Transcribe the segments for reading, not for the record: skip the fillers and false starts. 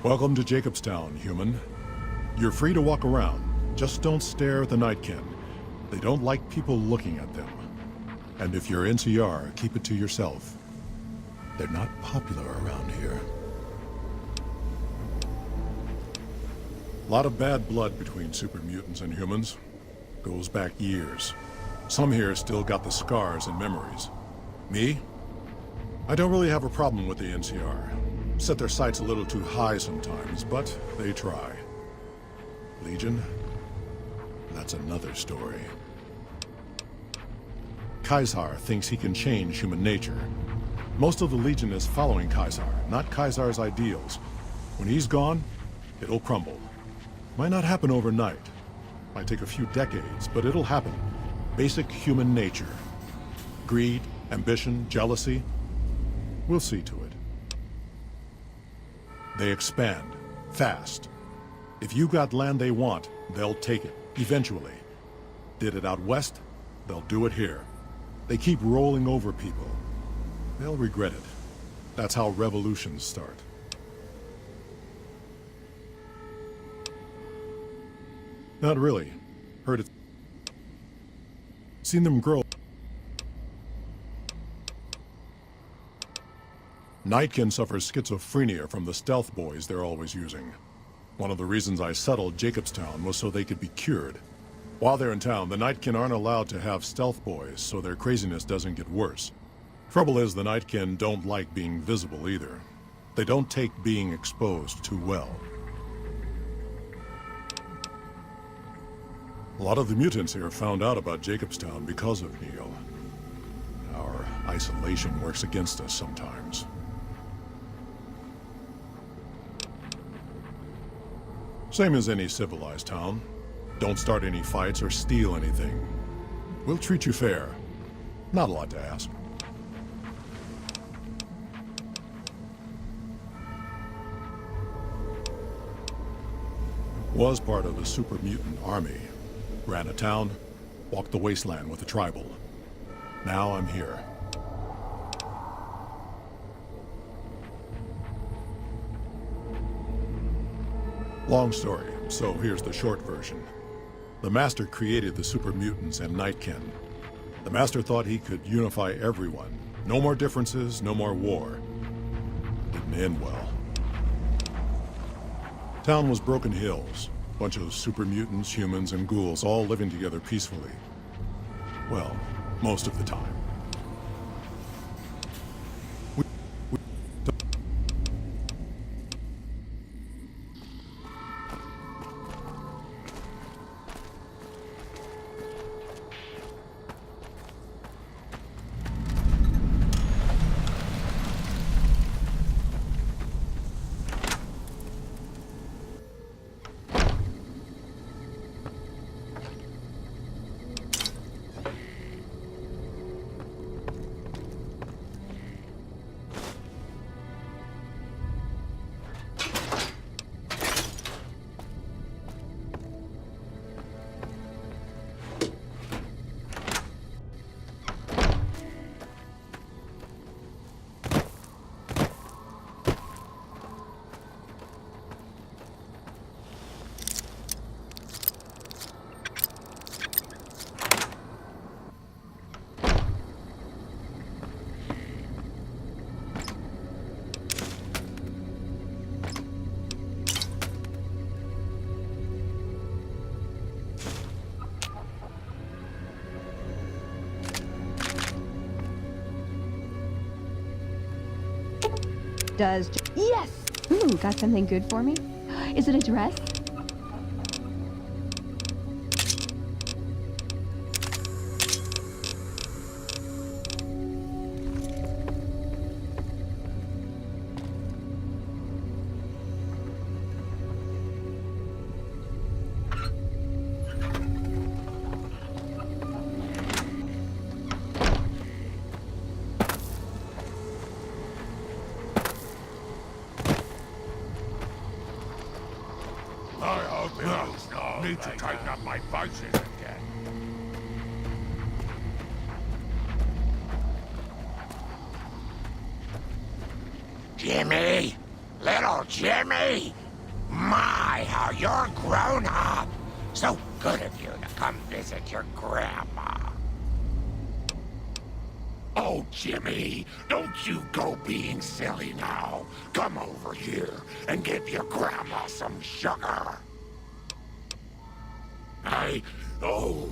Welcome to Jacobstown, human. You're free to walk around. Just don't stare at the Nightkin. They don't like people looking at them. And if you're NCR, keep it to yourself. They're not popular around here. A lot of bad blood between super mutants and humans. Goes back years. Some here still got the scars and memories. Me? I don't really have a problem with the NCR. Set their sights a little too high sometimes, but they try. Legion? That's another story. Caesar thinks he can change human nature. Most of the Legion is following Caesar, not Caesar's ideals. When he's gone, it'll crumble. Might not happen overnight. Might take a few decades, but it'll happen. Basic human nature. Greed, ambition, jealousy. We'll see to it. They expand, fast. If you got land they want, they'll take it, eventually. Did it out west, they'll do it here. They keep rolling over people. They'll regret it. That's how revolutions start. Not really. Heard it. Seen them grow. Nightkin suffers schizophrenia from the stealth boys they're always using. One of the reasons I settled Jacobstown was so they could be cured. While they're in town, the Nightkin aren't allowed to have stealth boys, so their craziness doesn't get worse. Trouble is, the Nightkin don't like being visible either. They don't take being exposed too well. A lot of the mutants here found out about Jacobstown because of Neil. Our isolation works against us sometimes. Same as any civilized town. Don't start any fights or steal anything. We'll treat you fair. Not a lot to ask. Was part of a super mutant army. Ran a town, walked the wasteland with a tribal. Now I'm here. Long story, so here's the short version. The Master created the super mutants and Nightkin. The Master thought he could unify everyone. No more differences, no more war. Didn't end well. Town was Broken Hills. Bunch of super mutants, humans, and ghouls all living together peacefully. Well, most of the time. does. Yes! Ooh, got something good for me? Is it a dress? Need to tighten up my vices again. Jimmy! Little Jimmy! My, how you're grown up! So good of you to come visit your grandma. Oh, Jimmy, don't you go being silly now. Come over here and give your grandma some sugar. Oh,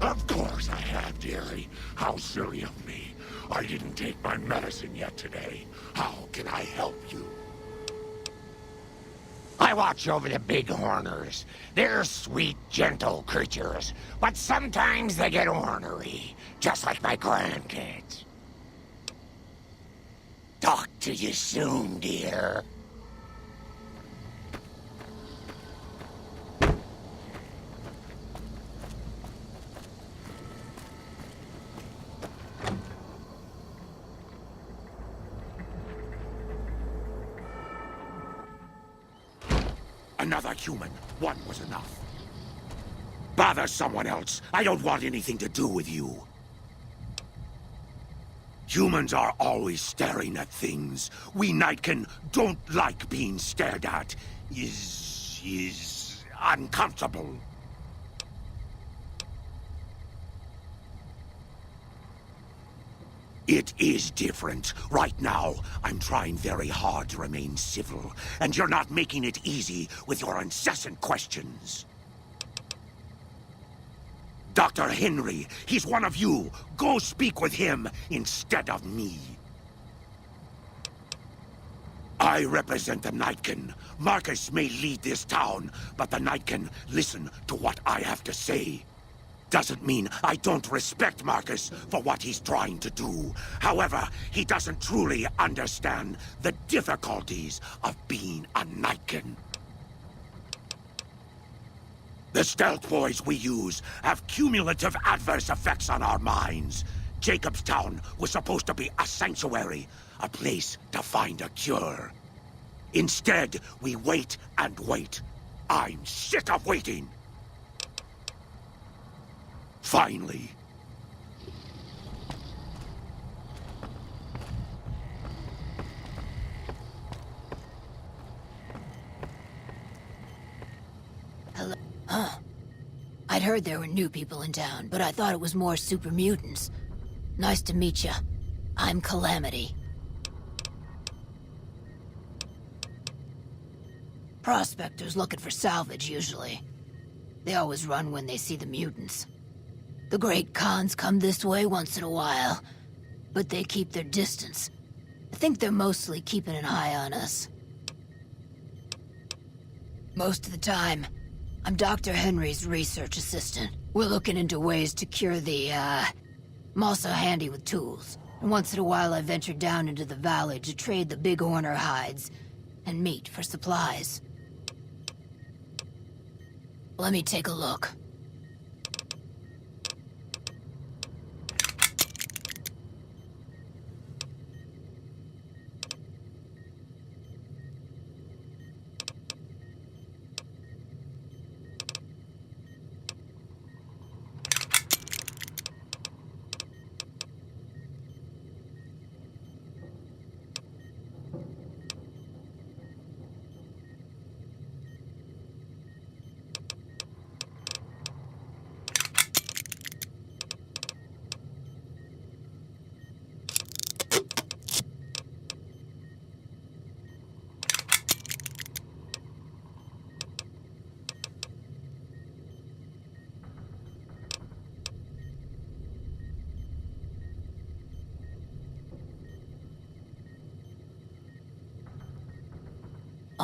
of course I have, dearie. How silly of me. I didn't take my medicine yet today. How can I help you? I watch over the bighorners. They're sweet, gentle creatures, but sometimes they get ornery, just like my grandkids. Talk to you soon, dear. Another human. One was enough. Bother someone else. I don't want anything to do with you. Humans are always staring at things. We Nightkin don't like being stared at. Is uncomfortable. It is different. Right now, I'm trying very hard to remain civil, and you're not making it easy with your incessant questions. Dr. Henry, he's one of you. Go speak with him instead of me. I represent the Nightkin. Marcus may lead this town, but the Nightkin listen to what I have to say. Doesn't mean I don't respect Marcus for what he's trying to do. However, he doesn't truly understand the difficulties of being a Nightkin. The stealth boys we use have cumulative adverse effects on our minds. Jacobstown was supposed to be a sanctuary, a place to find a cure. Instead, we wait and wait. I'm sick of waiting. Finally. Hello? Huh. I'd heard there were new people in town, but I thought it was more super mutants. Nice to meet you. I'm Calamity. Prospectors looking for salvage, usually. They always run when they see the mutants. The Great Khans come this way once in a while, but they keep their distance. I think they're mostly keeping an eye on us. Most of the time, I'm Dr. Henry's research assistant. We're looking into ways to cure the, I'm also handy with tools. And once in a while I venture down into the valley to trade the bighorner hides and meat for supplies. Let me take a look.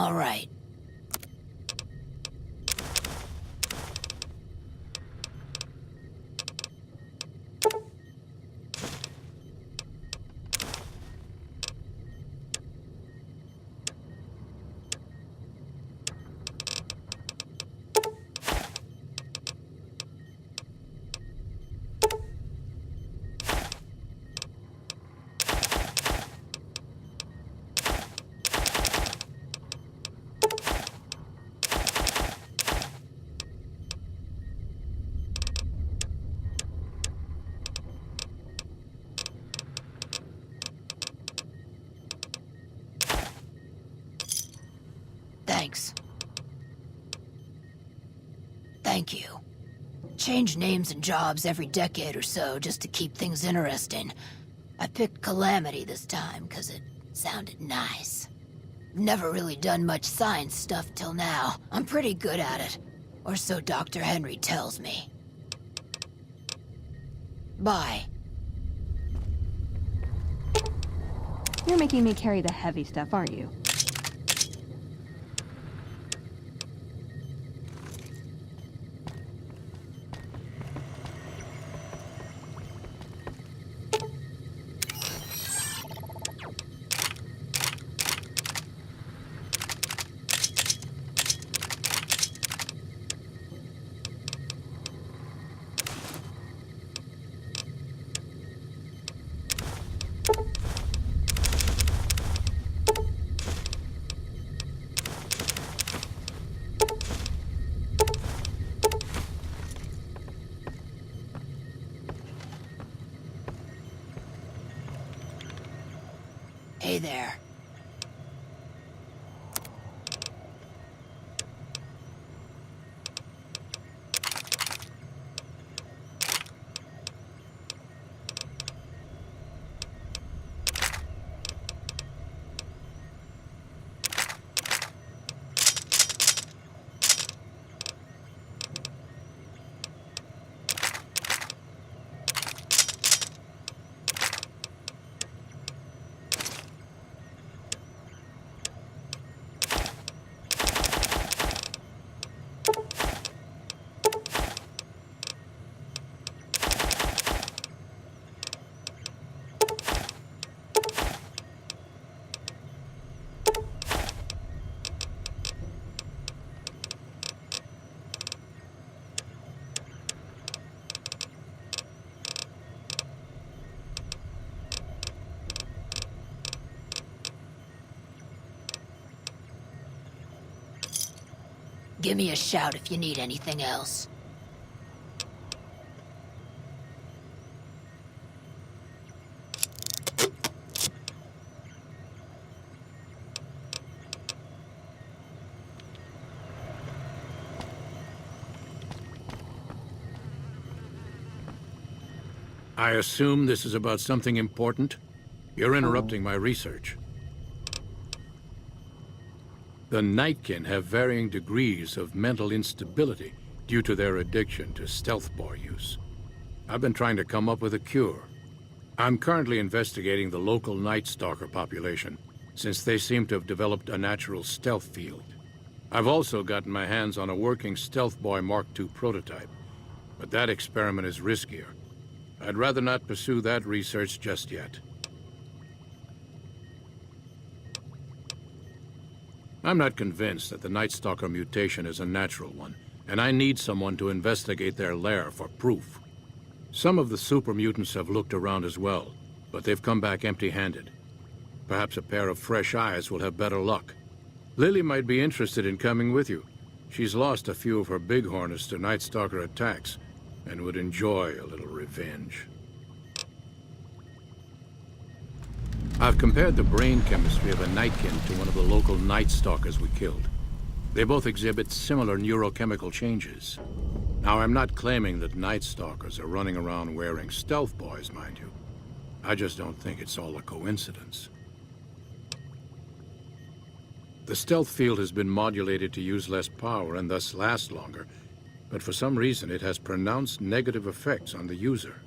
All right. Thanks. Thank you. Change names and jobs every decade or so just to keep things interesting. I picked Calamity this time because it sounded nice. Never really done much science stuff till now. I'm pretty good at it. Or so Dr. Henry tells me. Bye. You're making me carry the heavy stuff, aren't you? Hey there. Give me a shout if you need anything else. I assume this is about something important? You're interrupting my research. The Nightkin have varying degrees of mental instability due to their addiction to stealth boy use. I've been trying to come up with a cure. I'm currently investigating the local Night Stalker population, since they seem to have developed a natural stealth field. I've also gotten my hands on a working Stealth Boy Mark II prototype, but that experiment is riskier. I'd rather not pursue that research just yet. I'm not convinced that the Night Stalker mutation is a natural one, and I need someone to investigate their lair for proof. Some of the super mutants have looked around as well, but they've come back empty-handed. Perhaps a pair of fresh eyes will have better luck. Lily might be interested in coming with you. She's lost a few of her bighorners to Night Stalker attacks, and would enjoy a little revenge. I've compared the brain chemistry of a Nightkin to one of the local Night Stalkers we killed. They both exhibit similar neurochemical changes. Now, I'm not claiming that Night Stalkers are running around wearing stealth boys, mind you. I just don't think it's all a coincidence. The stealth field has been modulated to use less power and thus last longer, but for some reason it has pronounced negative effects on the user.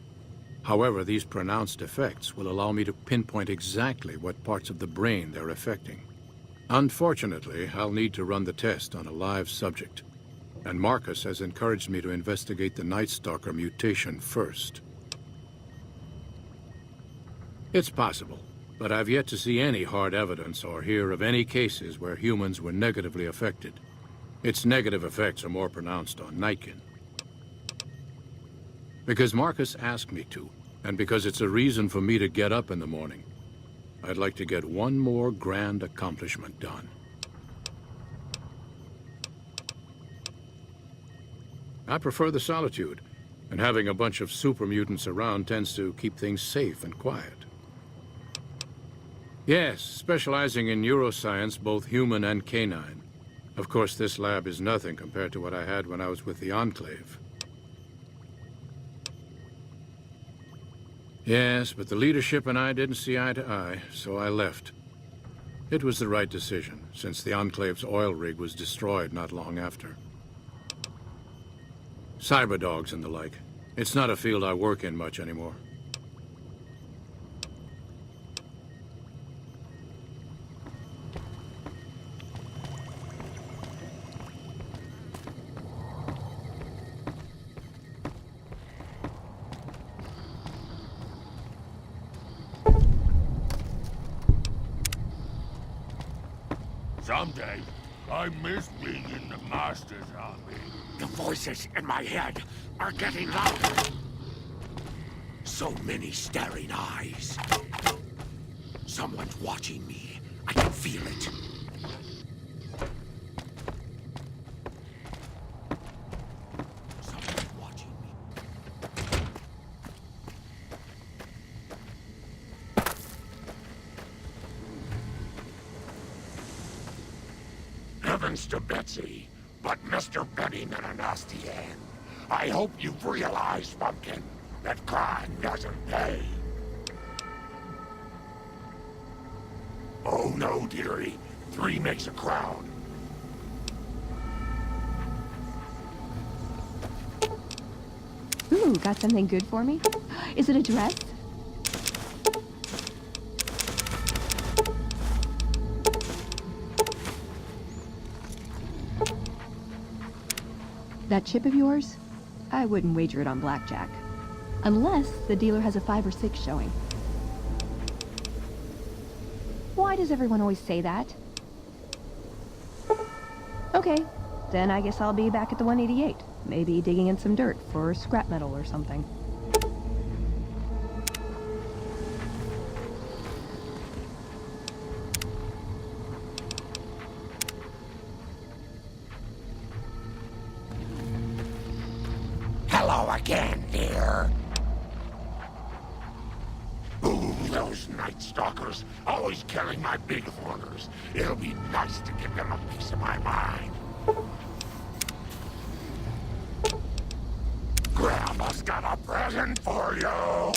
However, these pronounced effects will allow me to pinpoint exactly what parts of the brain they're affecting. Unfortunately, I'll need to run the test on a live subject. And Marcus has encouraged me to investigate the Night Stalker mutation first. It's possible, but I've yet to see any hard evidence or hear of any cases where humans were negatively affected. Its negative effects are more pronounced on Nightkin. Because Marcus asked me to, and because it's a reason for me to get up in the morning, I'd like to get one more grand accomplishment done. I prefer the solitude, and having a bunch of super mutants around tends to keep things safe and quiet. Yes, specializing in neuroscience, both human and canine. Of course, this lab is nothing compared to what I had when I was with the Enclave. Yes, but the leadership and I didn't see eye to eye, so I left. It was the right decision, since the Enclave's oil rig was destroyed not long after. Cyberdogs and the like. It's not a field I work in much anymore. Someday, I miss being in the Master's army. The voices in my head are getting louder. So many staring eyes. Someone's watching me. I can feel it. Someone's watching me. Heavens to Betsy, but Mr. Benny in a nasty end. I hope you've realized, Pumpkin, that crime doesn't pay. Oh no, dearie. 3 makes a crowd. Ooh, got something good for me? Is it a dress? That chip of yours? I wouldn't wager it on blackjack. Unless the dealer has a 5 or 6 showing. Why does everyone always say that? Okay, then I guess I'll be back at the 188. Maybe digging in some dirt for scrap metal or something. Hello again, dear. Ooh, those Night Stalkers, always killing my big horners. It'll be nice to give them a piece of my mind. Grandma's got a present for you.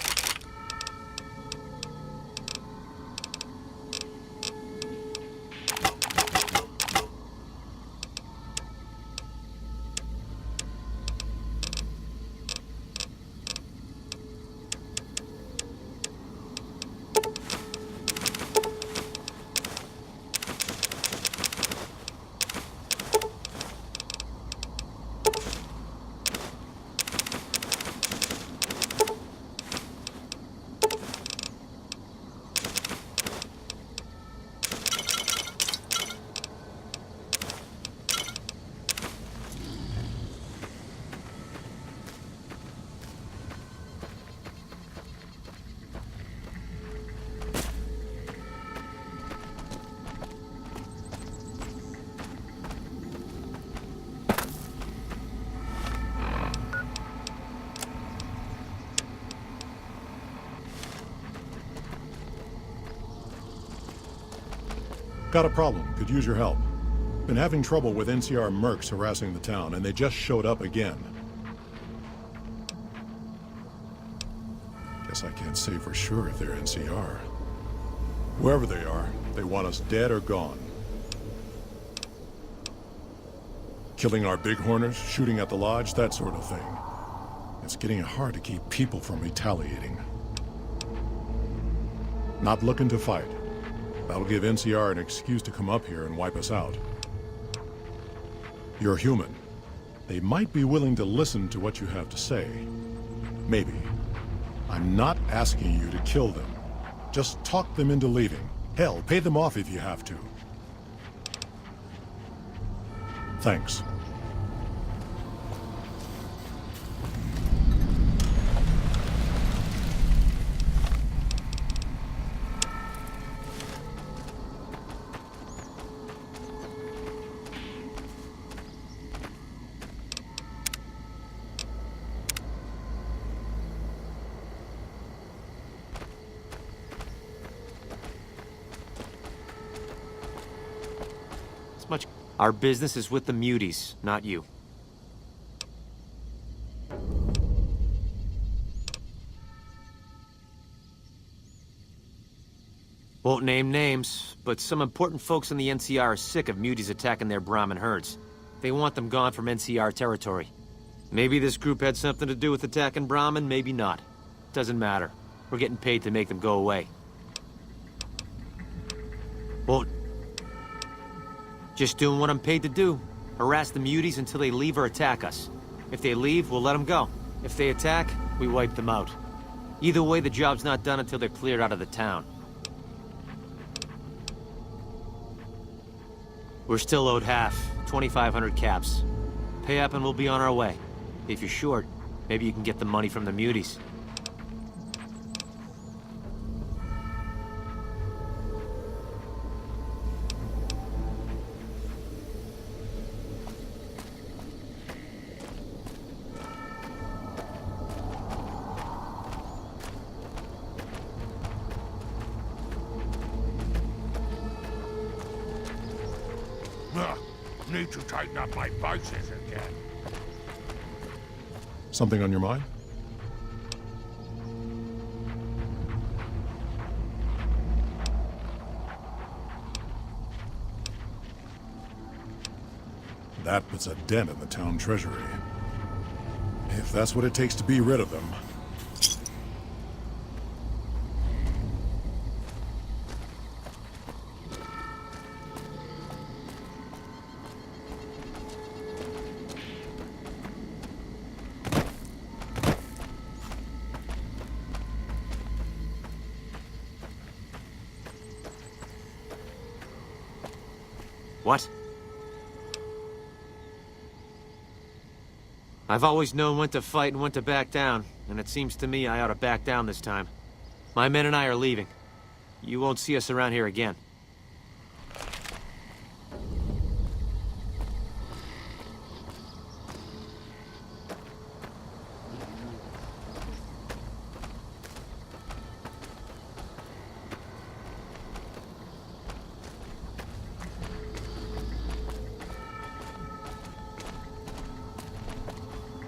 Got a problem. Could use your help. Been having trouble with NCR mercs harassing the town, and they just showed up again. Guess I can't say for sure if they're NCR. Whoever they are, they want us dead or gone. Killing our bighorners, shooting at the lodge, that sort of thing. It's getting hard to keep people from retaliating. Not looking to fight. That'll give NCR an excuse to come up here and wipe us out. You're human. They might be willing to listen to what you have to say. Maybe. I'm not asking you to kill them. Just talk them into leaving. Hell, pay them off if you have to. Thanks. Our business is with the muties, not you. Won't name names, but some important folks in the NCR are sick of muties attacking their Brahmin herds. They want them gone from NCR territory. Maybe this group had something to do with attacking Brahmin, maybe not. Doesn't matter. We're getting paid to make them go away. Won't... Just doing what I'm paid to do. Harass the muties until they leave or attack us. If they leave, we'll let them go. If they attack, we wipe them out. Either way, the job's not done until they're cleared out of the town. We're still owed half, 2,500 caps. Pay up and we'll be on our way. If you're short, maybe you can get the money from the muties. Need to tighten up my vices again. Something on your mind? That puts a dent in the town treasury. If that's what it takes to be rid of them. What? I've always known when to fight and when to back down, and it seems to me I ought to back down this time. My men and I are leaving. You won't see us around here again.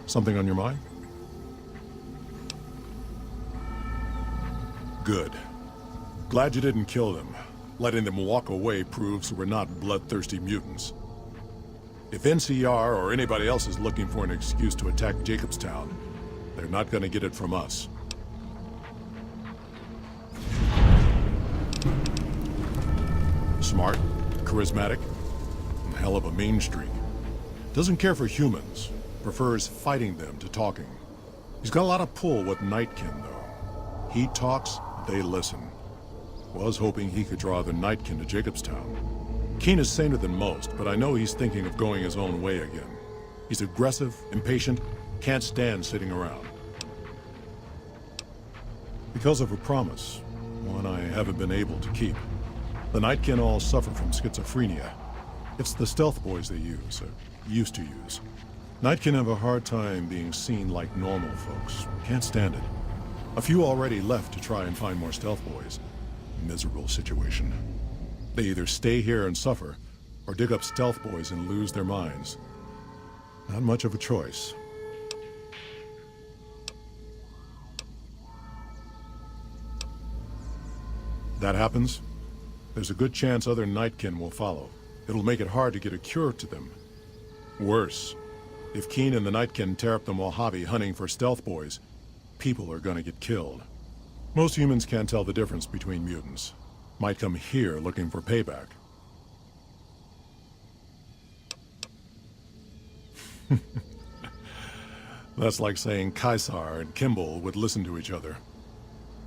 Something on your mind? Good. Glad you didn't kill them. Letting them walk away proves we're not bloodthirsty mutants. If NCR or anybody else is looking for an excuse to attack Jacobstown, they're not gonna get it from us. Smart, charismatic, and hell of a mean streak. Doesn't care for humans. Prefers fighting them to talking. He's got a lot of pull with Nightkin, though. He talks, they listen. Was hoping he could draw the Nightkin to Jacobstown. Keen is saner than most, but I know he's thinking of going his own way again. He's aggressive, impatient, can't stand sitting around. Because of a promise, one I haven't been able to keep. The Nightkin all suffer from schizophrenia. It's the stealth boys they use, or used to use. Nightkin have a hard time being seen like normal folks. Can't stand it. A few already left to try and find more stealth boys. Miserable situation. They either stay here and suffer, or dig up stealth boys and lose their minds. Not much of a choice. That happens, there's a good chance other Nightkin will follow. It'll make it hard to get a cure to them. Worse, if Keen and the Nightkin tear up the Mojave hunting for stealth boys, people are gonna get killed. Most humans can't tell the difference between mutants. might come here looking for payback. That's like saying Caesar and Kimball would listen to each other.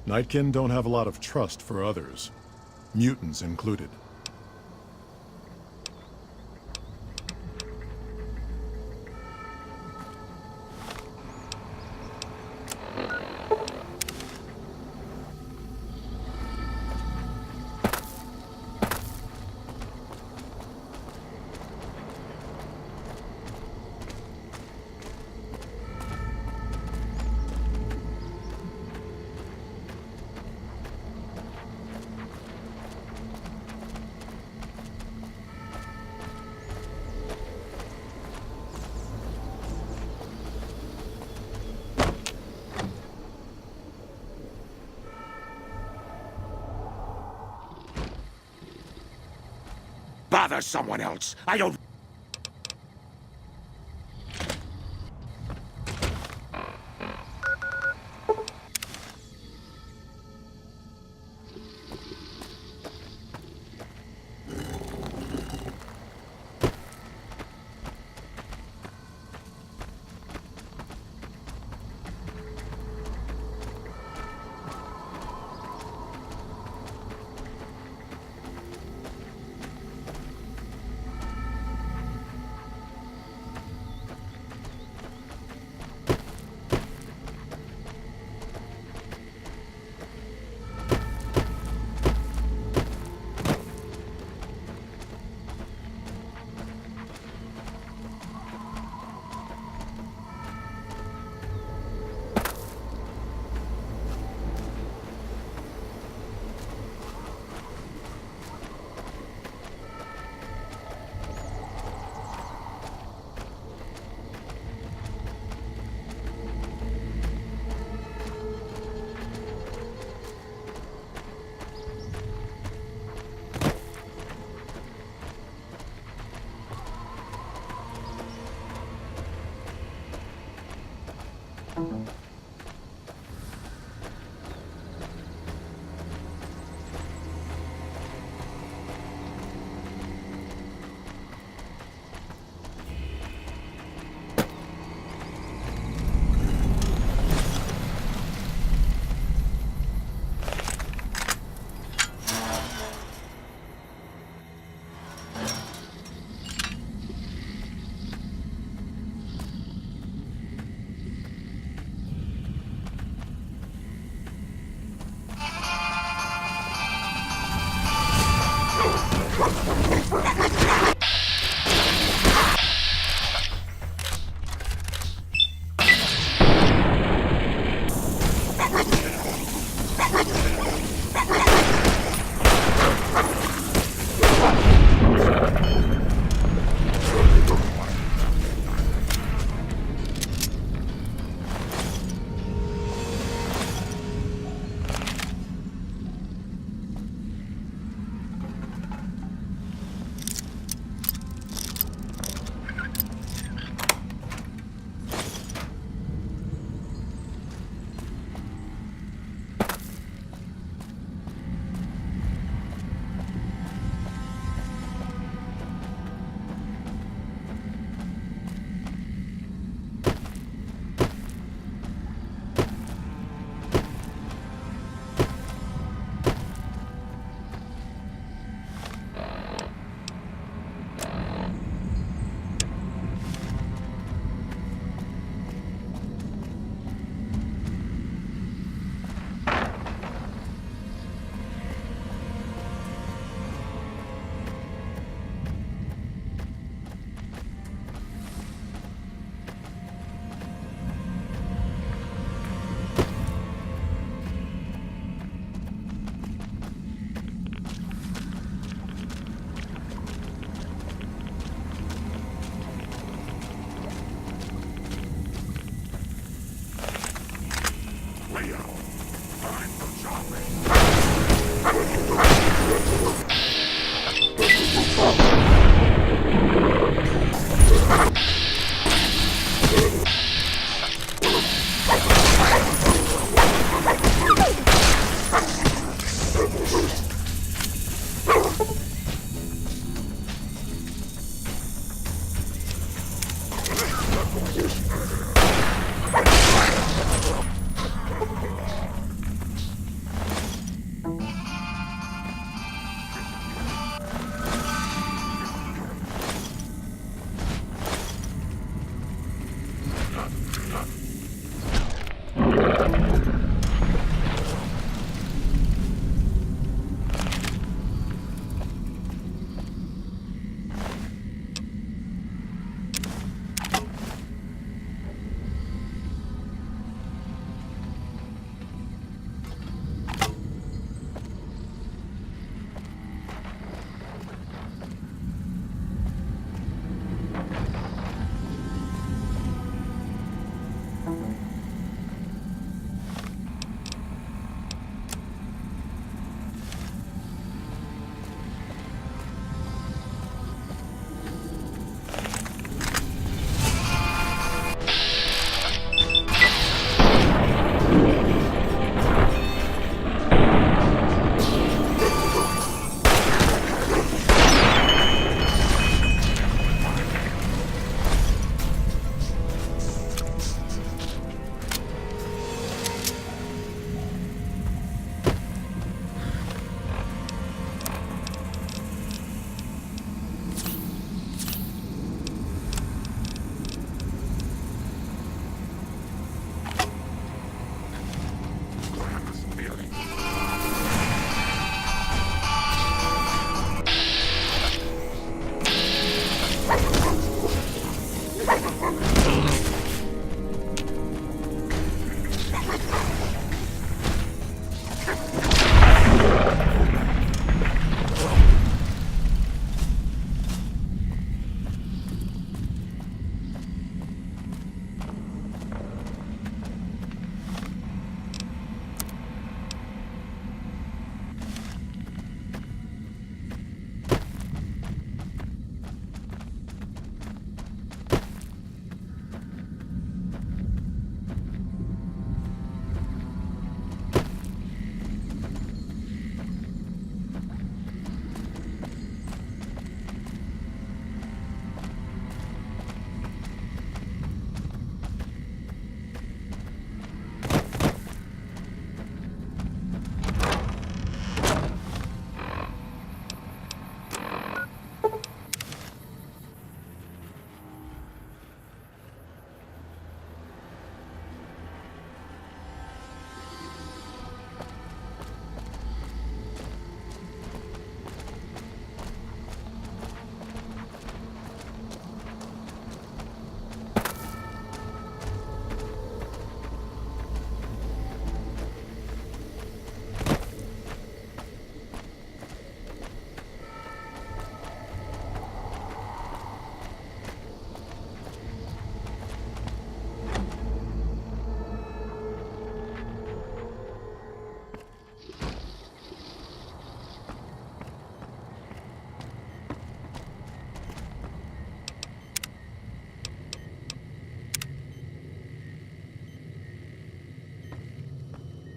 Nightkin don't have a lot of trust for others, mutants included. Bother someone else. I don't...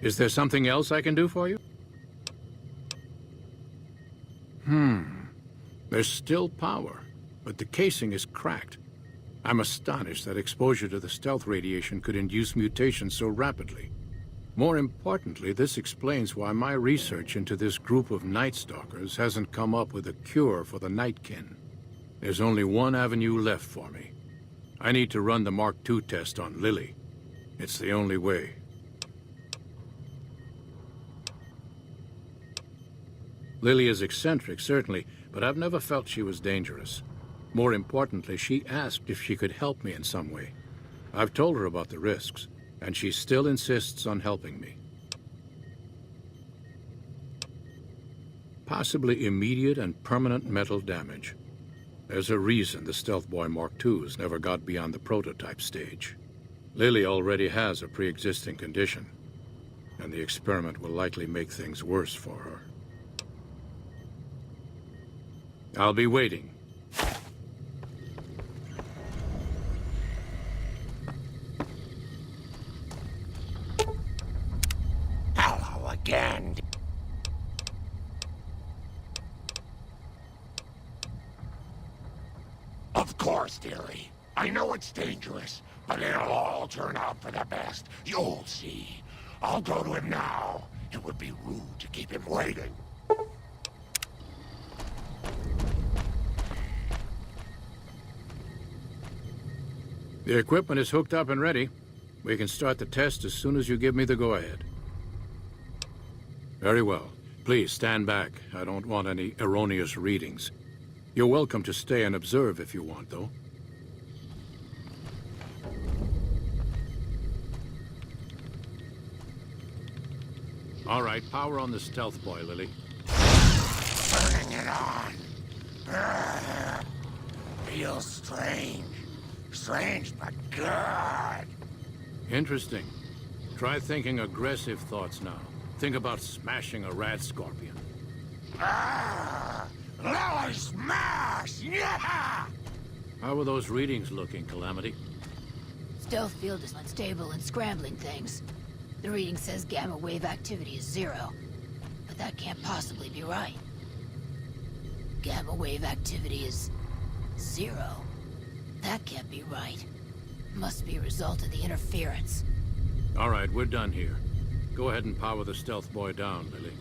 Is there something else I can do for you? There's still power, but the casing is cracked. I'm astonished that exposure to the stealth radiation could induce mutations so rapidly. More importantly, this explains why my research into this group of Night Stalkers hasn't come up with a cure for the Nightkin. There's only one avenue left for me. I need to run the Mark II test on Lily. It's the only way. Lily is eccentric, certainly, but I've never felt she was dangerous. More importantly, she asked if she could help me in some way. I've told her about the risks, and she still insists on helping me. Possibly immediate and permanent metal damage. There's a reason the Stealth Boy Mark IIs never got beyond the prototype stage. Lily already has a pre-existing condition, and the experiment will likely make things worse for her. I'll be waiting. Hello again. Of course, dearie. I know it's dangerous, but it'll all turn out for the best. You'll see. I'll go to him now. It would be rude to keep him waiting. The equipment is hooked up and ready. We can start the test as soon as you give me the go-ahead. Very well. Please stand back. I don't want any erroneous readings. You're welcome to stay and observe if you want, though. All right, power on the stealth boy, Lily. Turning it on. Feels strange. Strange, but good. Interesting. Try thinking aggressive thoughts now. Think about smashing a rat scorpion. Lily smash! Yeah! How are those readings looking, Calamity? Stealth field is unstable and scrambling things. The reading says gamma wave activity is 0. But that can't possibly be right. Gamma wave activity is 0. That can't be right. Must be a result of the interference. All right, we're done here. Go ahead and power the stealth boy down, Lily.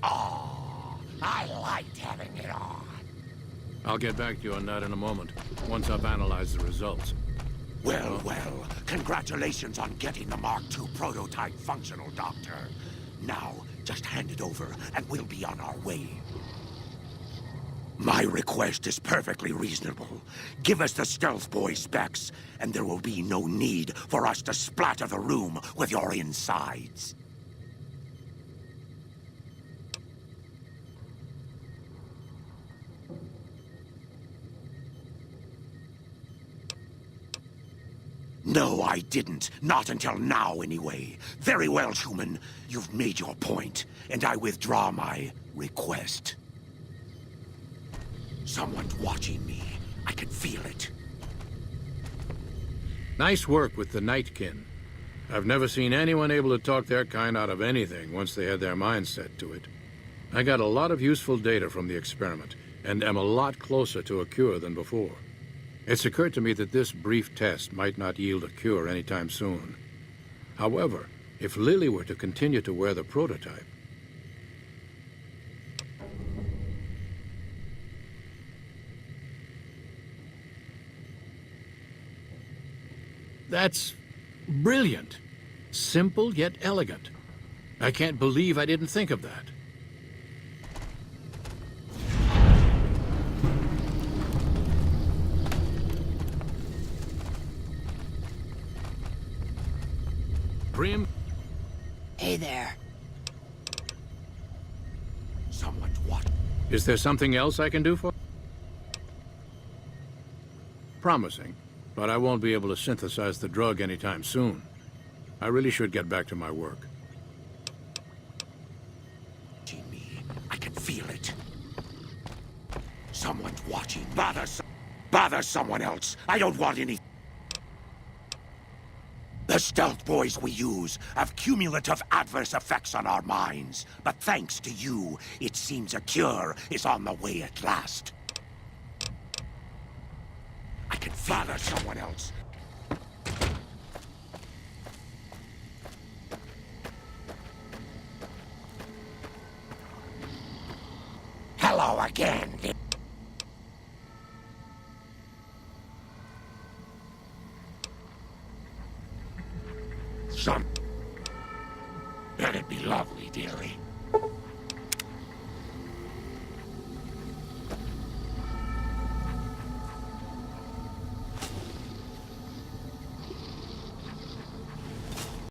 Oh, I liked having it on. I'll get back to you on that in a moment, once I've analyzed the results. Well, congratulations on getting the Mark II prototype functional, Doctor. Now, just hand it over, and we'll be on our way. My request is perfectly reasonable. Give us the stealth boy specs, and there will be no need for us to splatter the room with your insides. No, I didn't. Not until now, anyway. Very well, human. You've made your point, and I withdraw my request. Someone's watching me. I can feel it. Nice work with the Nightkin. I've never seen anyone able to talk their kind out of anything once they had their mind set to it. I got a lot of useful data from the experiment, and am a lot closer to a cure than before. It's occurred to me that this brief test might not yield a cure anytime soon. However, if Lily were to continue to wear the prototype... That's brilliant. Simple yet elegant. I can't believe I didn't think of that. Primm? Hey there. Someone's watching. Is there something else I can do for? Promising, but I won't be able to synthesize the drug anytime soon. I really should get back to my work. Me. I can feel it. Someone's watching. Bother someone else. I don't want any... The stealth boys we use have cumulative adverse effects on our minds. But thanks to you, it seems a cure is on the way at last. I can bother someone else. Hello again. Let it be lovely, dearie.